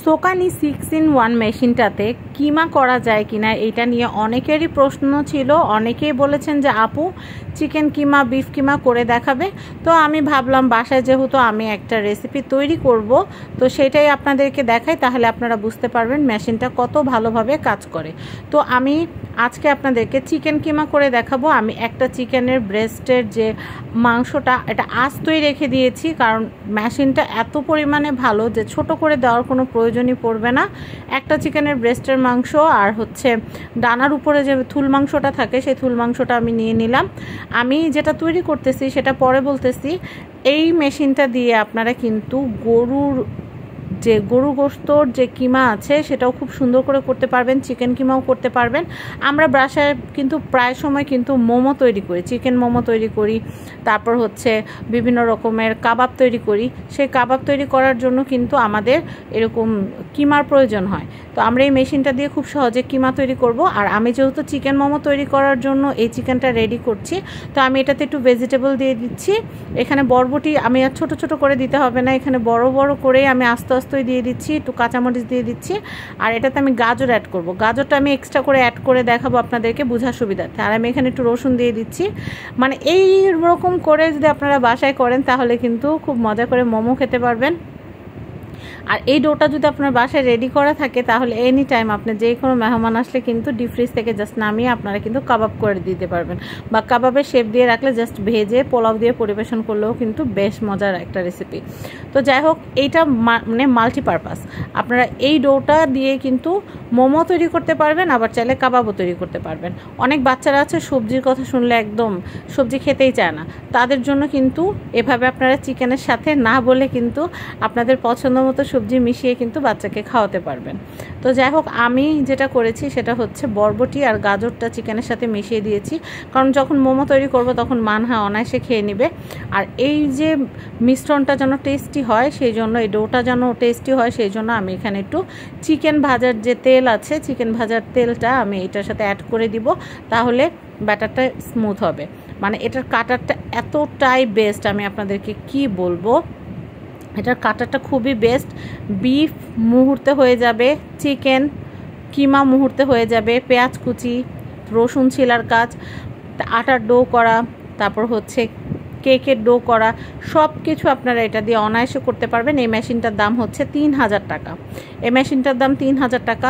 সোকানি 6-in-1 মেশিনটাতে কিমা করা যায় কিনা এটা নিয়ে অনেকেরই প্রশ্ন ছিল। অনেকেই বলেছেন যে আপু চিকেন কিমা বিফ কিমা করে দেখাবে। তো আমি ভাবলাম বাসায় যেহেতু আমি একটা রেসিপি তৈরি করব, তো সেটাই আপনাদেরকে দেখাই, তাহলে আপনারা বুঝতে পারবেন মেশিনটা কত ভালোভাবে কাজ করে। তো আমি আজকে আপনাদেরকে চিকেন কিমা করে দেখাবো। আমি একটা চিকেনের ব্রেস্টের যে মাংসটা এটা আস্তই রেখে দিয়েছি, কারণ মেশিনটা এত পরিমাণে ভালো যে ছোট করে দেওয়ার কোনো প্রয়োজনই পড়বে না। একটা চিকেনের ব্রেস্টের মাংস আর হচ্ছে ডানার উপরে যে থুল মাংসটা থাকে সেই থুল মাংসটা আমি নিয়ে নিলাম। আমি যেটা তৈরি করতেছি সেটা পরে বলতেছি। এই মেশিনটা দিয়ে আপনারা কিন্তু গরু গোশতর যে কিমা আছে সেটাও খুব সুন্দর করে করতে পারবেন, চিকেন কিমাও করতে পারবেন। আমরা বাসায় কিন্তু প্রায় সময় কিন্তু মোমো তৈরি করি, চিকেন মোমো তৈরি করি, তারপর হচ্ছে বিভিন্ন রকমের কাবাব তৈরি করি। সেই কাবাব তৈরি করার জন্য কিন্তু আমাদের এরকম কিমার প্রয়োজন হয়। তো আমরা এই মেশিনটা দিয়ে খুব সহজে কিমা তৈরি করব। আর আমি যেহেতু চিকেন মোমো তৈরি করার জন্য এই চিকেনটা রেডি করছি, তো আমি এটাতে একটু ভেজিটেবল দিয়ে দিচ্ছি। এখানে বরবটি আমি আর ছোট ছোট করে দিতে হবে না, এখানে বড় বড় করেই আমি আস্তে আস্তে দিয়ে দিচ্ছি, একটু কাঁচামরিচ দিয়ে দিচ্ছি। আর এটাতে আমি গাজর অ্যাড করব। গাজরটা আমি এক্সট্রা করে অ্যাড করে দেখাবো আপনাদেরকে বোঝার সুবিধার্থে। আর আমি এখানে একটু রসুন দিয়ে দিচ্ছি। মানে এই রকম করে যদি আপনারা বাসায় করেন তাহলে কিন্তু খুব মজা করে মোমো খেতে পারবেন। আর এই ডোটা যদি আপনার বাসায় রেডি করা থাকে তাহলে এনি টাইম আপনি যে কোনো মেহমান আসলে কিন্তু ডিপ ফ্রিজ থেকে জাস্ট নামিয়ে আপনারা কিন্তু কাবাব করে দিতে পারবেন, বা কাবাবের শেপ দিয়ে রাখলে জাস্ট ভেজে পোলাও দিয়ে পরিবেশন করলেও কিন্তু বেশ মজার একটা রেসিপি। তো যাই হোক, এইটা মানে মাল্টিপারপাস। আপনারা এই ডোটা দিয়ে কিন্তু মোমো তৈরি করতে পারবেন, আবার চাইলে কাবাবও তৈরি করতে পারবেন। অনেক বাচ্চারা আছে সবজির কথা শুনলে একদম সবজি খেতেই চায় না, তাদের জন্য কিন্তু এভাবে আপনারা চিকেনের সাথে না বলে কিন্তু আপনাদের পছন্দ মতো সবজি মিশিয়ে কিন্তু বাচ্চাকে খাওয়াতে পারবেন। তো যাই হোক, আমি যেটা করেছি সেটা হচ্ছে বরবটি আর গাজরটা চিকেনের সাথে মিশিয়ে দিয়েছি, কারণ যখন মোমো তৈরি করব তখন মানহা অনায়াসে খেয়ে নেবে। আর এই যে মিশ্রণটা যেন টেস্টি হয় সেই জন্য, এই ডোটা যেন টেস্টি হয় সেই জন্য আমি এখানে একটু চিকেন ভাজার যে তেল আছে, চিকেন ভাজার তেলটা আমি এটার সাথে অ্যাড করে দিব, তাহলে ব্যাটারটা স্মুথ হবে। মানে এটার কাটারটা এতটাই বেস্ট, আমি আপনাদেরকে কি বলবো, এটার কাটারটা খুবই বেস্ট। বিফ মুহূর্তে হয়ে যাবে, চিকেন কিমা মুহূর্তে হয়ে যাবে, পেঁয়াজ কুচি, রসুন ছিলার কাজ, আটার ডো করা, তারপর হচ্ছে কেকের ডো করা, সব কিছু আপনারা এটা দিয়ে অনায়াসে করতে পারবেন। এই মেশিনটার দাম হচ্ছে 3000 টাকা। এই মেশিনটার দাম 3000 টাকা।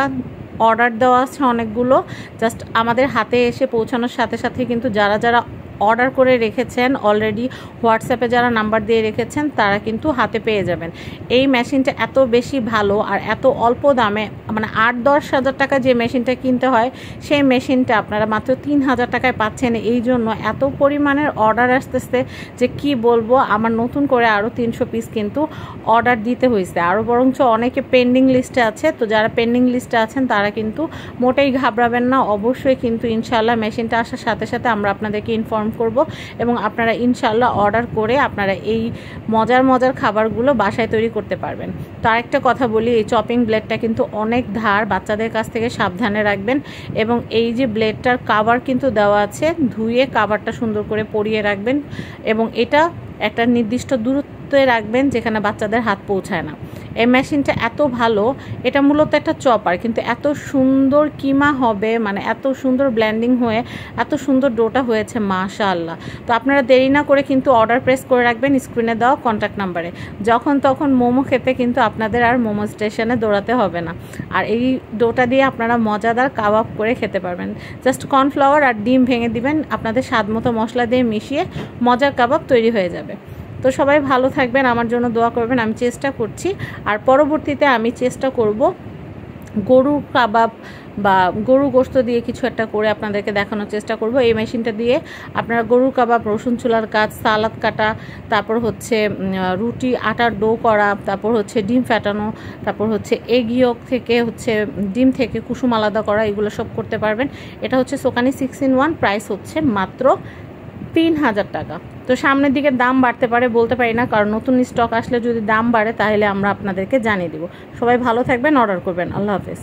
অর্ডার দেওয়া আছে অনেকগুলো, জাস্ট আমাদের হাতে এসে পৌঁছানোর সাথে সাথে কিন্তু যারা যারা অর্ডার করে রেখেছেন অলরেডি, হোয়াটসঅ্যাপে যারা নাম্বার দিয়ে রেখেছেন তারা কিন্তু হাতে পেয়ে যাবেন। এই মেশিনটা এত বেশি ভালো আর এত অল্প দামে, মানে 8-10 হাজার টাকা যে মেশিনটা কিনতে হয় সেই মেশিনটা আপনারা মাত্র 3000 টাকায় পাচ্ছেন। এই জন্য এত পরিমাণের অর্ডার আসতেছে যে কি বলবো, আমার নতুন করে আরও 300 পিস কিন্তু অর্ডার দিতে হয়েছে, আরও বরঞ্চ অনেকে পেন্ডিং লিস্টে আছে। তো যারা পেন্ডিং লিস্টে আছেন তারা কিন্তু মোটেই ঘাবড়াবেন না, অবশ্যই কিন্তু ইনশাল্লাহ মেশিনটা আসার সাথে সাথে আমরা আপনাদেরকে ইনফর্ম করব এবং আপনারা ইনশাল্লাহ অর্ডার করে আপনারা এই মজার মজার খাবারগুলো বাসায় তৈরি করতে পারবেন। তো আরেকটা কথা বলি, এই চপিং ব্লেডটা কিন্তু অনেক ধার, বাচ্চাদের কাছ থেকে সাবধানে রাখবেন। এবং এই যে ব্লেডটার কাভার কিন্তু দেওয়া আছে, ধুয়ে কাভারটা সুন্দর করে পরিয়ে রাখবেন এবং এটা একটা নির্দিষ্ট দূরত্বে রাখবেন যেখানে বাচ্চাদের হাত পৌঁছায় না। এই মেশিনটা এত ভালো, এটা মূলত একটা চপার, কিন্তু এত সুন্দর কিমা হবে, মানে এত সুন্দর ব্লেন্ডিং হয়ে এত সুন্দর ডোটা হয়েছে মাশাআল্লাহ। তো আপনারা দেরি না করে কিন্তু অর্ডার প্রেস করে রাখবেন স্ক্রিনে দেওয়া কন্ট্যাক্ট নাম্বারে। যখন তখন মোমো খেতে কিন্তু আপনাদের আর মোমো স্টেশনে দৌড়াতে হবে না। আর এই ডোটা দিয়ে আপনারা মজাদার কাবাব করে খেতে পারবেন। জাস্ট কর্নফ্লাওয়ার আর ডিম ভেঙে দিবেন, আপনাদের স্বাদ মতো মশলা দিয়ে মিশিয়ে মজার কাবাব তৈরি হয়ে যাবে। তো সবাই ভালো থাকবেন, আমার জন্য দোয়া করবেন, আমি চেষ্টা করছি। আর পরবর্তীতে আমি চেষ্টা করব গরু কাবাব বা গরু গোশত দিয়ে কিছু একটা করে আপনাদেরকে দেখানোর চেষ্টা করব। এই মেশিনটা দিয়ে আপনারা গরুর কাবাব, রসুন চুলার কাজ, সালাদ কাটা, তারপর হচ্ছে রুটি আটার ডো করা, তারপর হচ্ছে ডিম ফাটানো, তারপর হচ্ছে এগ ইয়ক থেকে হচ্ছে ডিম থেকে কুসুম আলাদা করা, এগুলো সব করতে পারবেন। এটা হচ্ছে সোকানি 6-in-1, প্রাইস হচ্ছে মাত্র 3000 টাকা। তো সামনের দিকে দাম বাড়তে পারে, বলতে পারি না, কারণ নতুন স্টক আসলে যদি দাম বাড়ে তাহলে আমরা আপনাদেরকে জানিয়ে দেব। সবাই ভালো থাকবেন, অর্ডার করবেন। আল্লাহ হাফেজ।